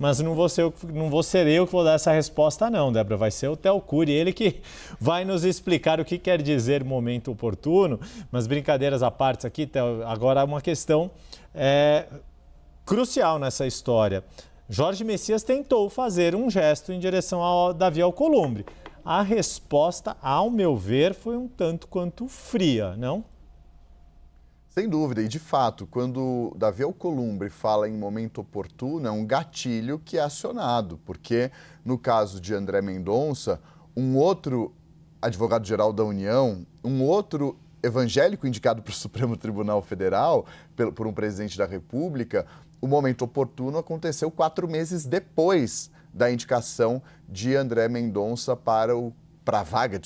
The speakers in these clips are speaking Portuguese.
Mas não vou ser eu que vou dar essa resposta não, Débora. Vai ser o Theo Cury, ele que vai nos explicar o que quer dizer momento oportuno. Mas brincadeiras à parte aqui, Theo, agora uma questão crucial nessa história. Jorge Messias tentou fazer um gesto em direção ao Davi Alcolumbre. A resposta, ao meu ver, foi um tanto quanto fria, não? Sem dúvida, e de fato, quando Davi Alcolumbre fala em momento oportuno, é um gatilho que é acionado, porque no caso de André Mendonça, um outro advogado-geral da União, um outro evangélico indicado para o Supremo Tribunal Federal por um presidente da República, o momento oportuno aconteceu 4 meses depois da indicação de André Mendonça para a vaga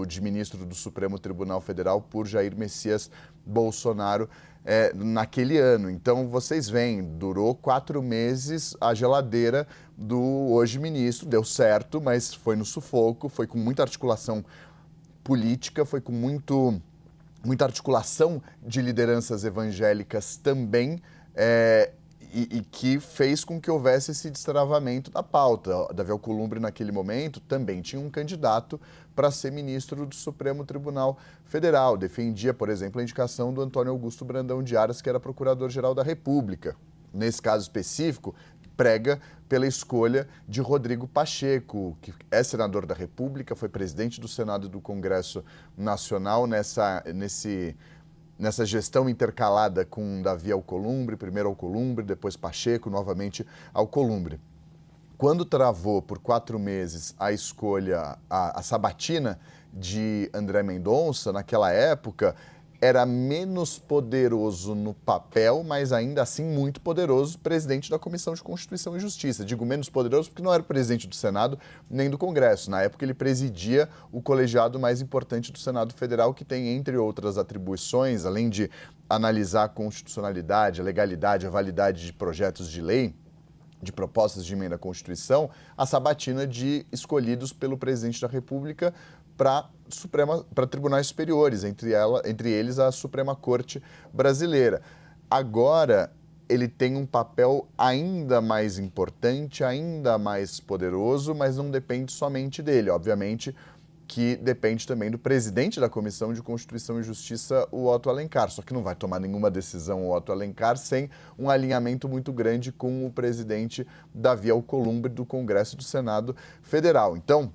de ministro do Supremo Tribunal Federal por Jair Messias Bolsonaro naquele ano. Então, vocês veem, durou 4 meses a geladeira do hoje ministro, deu certo, mas foi no sufoco, foi com muita articulação política, foi com muita articulação de lideranças evangélicas também, e que fez com que houvesse esse destravamento da pauta. Davi Alcolumbre, naquele momento, também tinha um candidato para ser ministro do Supremo Tribunal Federal. Defendia, por exemplo, a indicação do Antônio Augusto Brandão de Aras, que era procurador-geral da República. Nesse caso específico, prega pela escolha de Rodrigo Pacheco, que é senador da República, foi presidente do Senado e do Congresso Nacional nessa gestão intercalada com Davi Alcolumbre, primeiro Alcolumbre, depois Pacheco, novamente Alcolumbre. Quando travou por 4 meses a escolha, a sabatina de André Mendonça, naquela época, era menos poderoso no papel, mas ainda assim muito poderoso, presidente da Comissão de Constituição e Justiça. Digo menos poderoso porque não era presidente do Senado nem do Congresso. Na época ele presidia o colegiado mais importante do Senado Federal, que tem, entre outras atribuições, além de analisar a constitucionalidade, a legalidade, a validade de projetos de lei, de propostas de emenda à Constituição, a sabatina de escolhidos pelo presidente da República para tribunais superiores, entre eles a Suprema Corte Brasileira. Agora, ele tem um papel ainda mais importante, ainda mais poderoso, mas não depende somente dele. Obviamente que depende também do presidente da Comissão de Constituição e Justiça, o Otto Alencar. Só que não vai tomar nenhuma decisão o Otto Alencar sem um alinhamento muito grande com o presidente Davi Alcolumbre do Congresso e do Senado Federal. Então,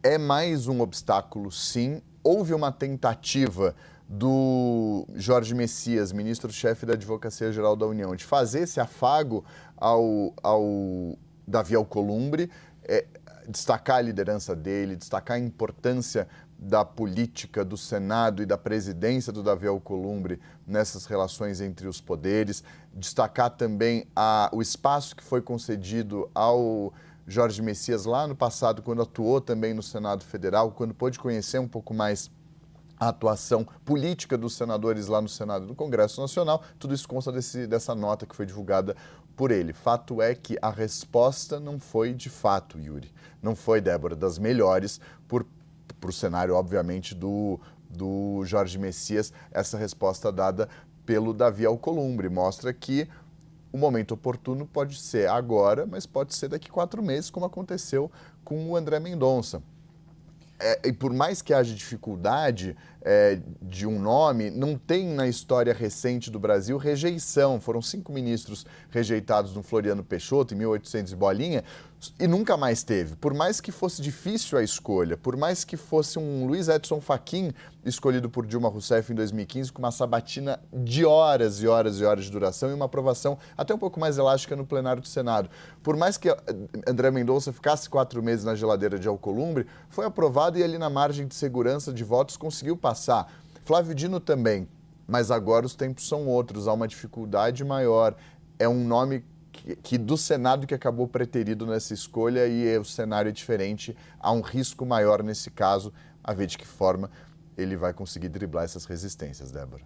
é mais um obstáculo, sim. Houve uma tentativa do Jorge Messias, ministro-chefe da Advocacia Geral da União, de fazer esse afago ao Davi Alcolumbre, destacar a liderança dele, destacar a importância da política do Senado e da presidência do Davi Alcolumbre nessas relações entre os poderes, destacar também o espaço que foi concedido ao Jorge Messias lá no passado, quando atuou também no Senado Federal, quando pôde conhecer um pouco mais a atuação política dos senadores lá no Senado e no Congresso Nacional. Tudo isso consta dessa nota que foi divulgada por ele. Fato é que a resposta não foi de fato, Yuri, não foi, Débora, das melhores para o cenário, obviamente, do Jorge Messias. Essa resposta dada pelo Davi Alcolumbre mostra que o momento oportuno pode ser agora, mas pode ser daqui 4 meses, como aconteceu com o André Mendonça. E por mais que haja dificuldade de um nome, não tem na história recente do Brasil rejeição. Foram 5 ministros rejeitados no Floriano Peixoto, em 1800 e bolinha, e nunca mais teve. Por mais que fosse difícil a escolha, por mais que fosse um Luiz Edson Fachin escolhido por Dilma Rousseff em 2015, com uma sabatina de horas e horas e horas de duração e uma aprovação até um pouco mais elástica no plenário do Senado. Por mais que André Mendonça ficasse 4 meses na geladeira de Alcolumbre, foi aprovado e ali na margem de segurança de votos conseguiu passar. Flávio Dino também, mas agora os tempos são outros, há uma dificuldade maior. É um nome que do Senado que acabou preterido nessa escolha e o cenário é diferente, há um risco maior nesse caso, a ver de que forma ele vai conseguir driblar essas resistências, Débora.